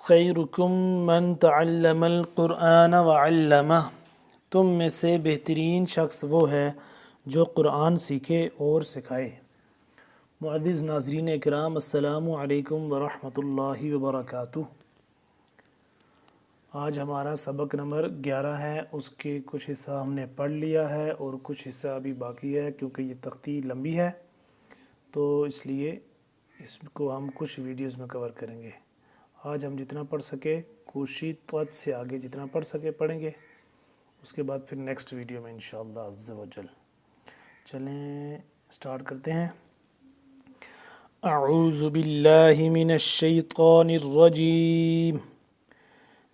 خیرکم من تعلم القرآن وعلمہ، تم میں سے بہترین شخص وہ ہے جو قرآن سیکھے اور سکھائے۔ معزز ناظرین اکرام، السلام علیکم ورحمۃ اللہ وبرکاتہ۔ آج ہمارا سبق نمبر 11 ہے، اس کے کچھ حصہ ہم نے پڑھ لیا ہے اور کچھ حصہ ابھی باقی ہے، کیونکہ یہ تختی لمبی ہے تو اس لیے اس کو ہم کچھ ویڈیوز میں کور کریں گے۔ آج ہم جتنا پڑھ سکے کوشش طوط سے آگے جتنا پڑھ سکے پڑھیں گے، اس کے بعد پھر نیکسٹ ویڈیو میں انشاءاللہ عز و جل۔ چلیں سٹارٹ کرتے ہیں۔ اعوذ باللہ من الشیطان الرجیم،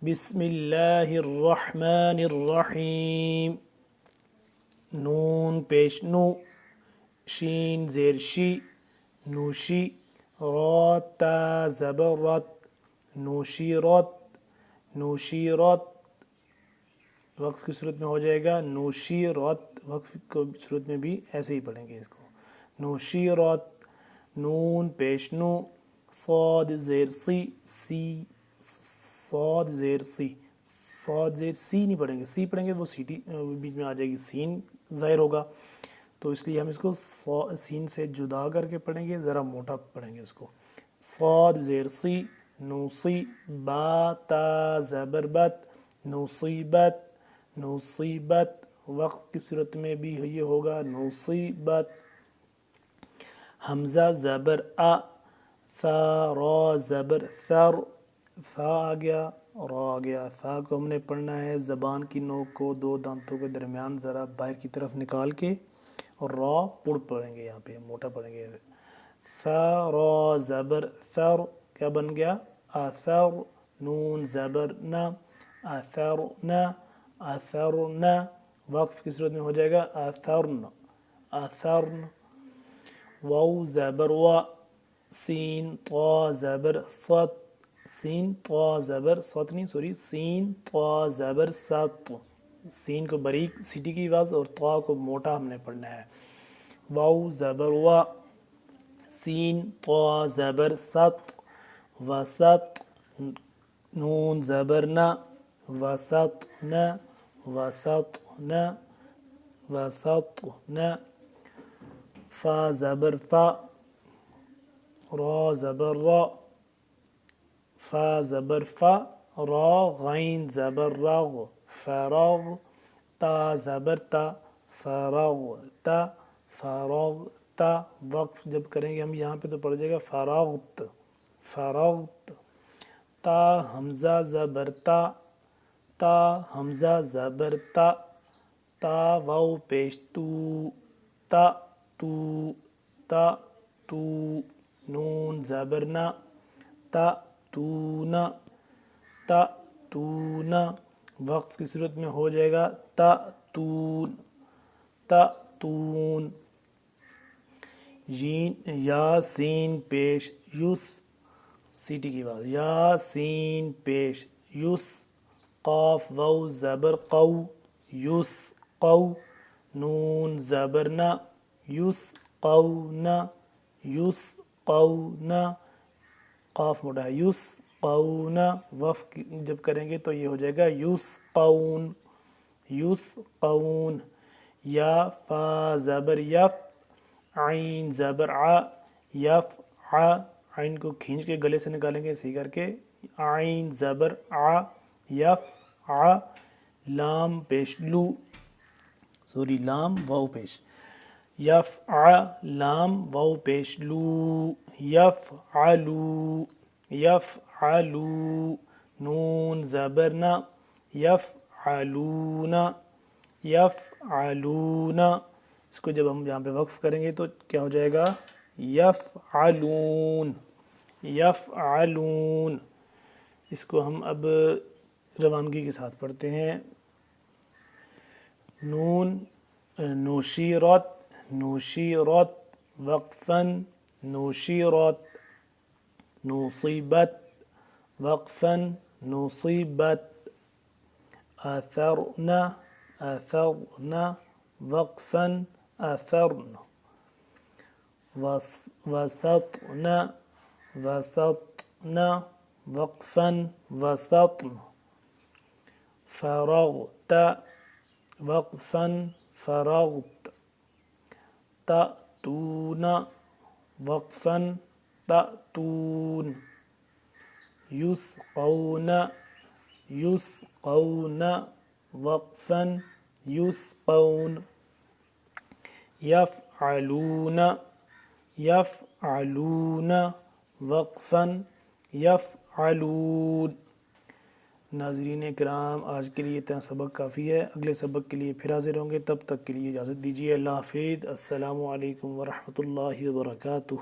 بسم اللہ الرحمن الرحیم۔ نون پیش نو، شین زیر شی، نوشی، را تا زبر رت، نوشیرت، نوشیرت، وقف کی صورت میں ہو جائے گا نوشیرت، وقف کی صورت میں بھی ایسے ہی پڑھیں گے اس کو، نوشیرت۔ نون پیش نو، صاد زیر سی، سی، صاد زیر سی، صاد زیر سی نہیں پڑھیں گے، سی پڑھیں گے وہ سیٹی بیچ میں آ جائے گی، سین ظاہر ہوگا، تو اس لیے ہم اس کو سین سے جدا کر کے پڑھیں گے، ذرا موٹا پڑھیں گے اس کو۔ صاد زیر سی، نوصی، با تا زبر بت، نصیبت، نصیبت، وقت کی صورت میں بھی یہ ہوگا نصیبت۔ حمزہ زبر آ، ثا را زبر ثر، ثا آ گیا را آ گیا، ثا کو ہم نے پڑھنا ہے زبان کی نوک کو دو دانتوں کے درمیان ذرا باہر کی طرف نکال کے، اور را پڑ پڑھیں گے، یہاں پہ موٹا پڑھیں گے۔ ثا را زبر ثر، کیا بن گیا اثر، نون زبر نا، اثرنا، اثرنا، وقف کی صورت میں ہو جائے گا اثرن، اثرن۔ واو زبر وا، سین طا زبر صت، سین طا زبر صت نہیں سوری، سین طا زبر ست، سین کو باریک سیٹی کی آواز اور طا کو موٹا ہم نے پڑھنا ہے۔ واو زبر وا، سین طا زبر ست، وسط، نون زبر نا، وسطنا، وسطنا، وسطنا۔ فا زبر فا، را زبر را، فا زبر فا، را غین زبر رغ، فرغ، تا زبر تا، فرغت، فرغت، وقف جب کریں گے ہم یہاں پہ تو پڑ جائے گا فرغت، فرغت۔ تا حمزہ زبر تا، تا حمزہ زبر تا، تا واو پیش تو، تا تو، تا تو، نون زبر نا، تا تونا، تا تونا، وقف کی صورت میں ہو جائے گا تا تون، تا تون۔ یا سین پیش یس، سیٹی کی آواز، یا سین پیش یس، قاف واو زبر قو، یس قو، نون زبر نا، یس قونا، یس قونا، قاف موٹا ہے، یس قونا، وقف جب کریں گے تو یہ ہو جائے گا یس قون، یس قون۔ یا فا زبر یف، عین زبر ع، یف ع، عین کو کھینچ کے گلے سے نکالیں گے اسی کر کے، عین زبر ع، یف ع۔ لام پیش لو، سوری لام واو پیش، یف ع، لام واو پیش لو، یف علو، یف علو، نون زبر نا، یف علونا، یف علونا۔ اس کو جب ہم یہاں پہ وقف کریں گے تو کیا ہو جائے گا یفعلون، یفعلون۔ اس کو ہم اب روانگی کے ساتھ پڑھتے ہیں۔ نون نوشیرت، نوشیرت، وقفاً، نوشیرت، نصیبت، وقفاً، نصیبت، اثرنا، اثرنا، وقفاً، اثرن، وسطنا، وسطنا، وقفا وسط فرغت وقفا فرغت تأتون وقفا تأتون يسقون يسقون وقفا يسقون يفعلون يفعلون وقفا يفعلون۔ ناظرین کرام، آج کے لیے اتنا سبق کافی ہے، اگلے سبق کے لیے پھر حاضر ہوں گے، تب تک کے لیے اجازت دیجیے، اللہ حافظ، السلام علیکم ورحمۃ اللہ وبرکاتہ۔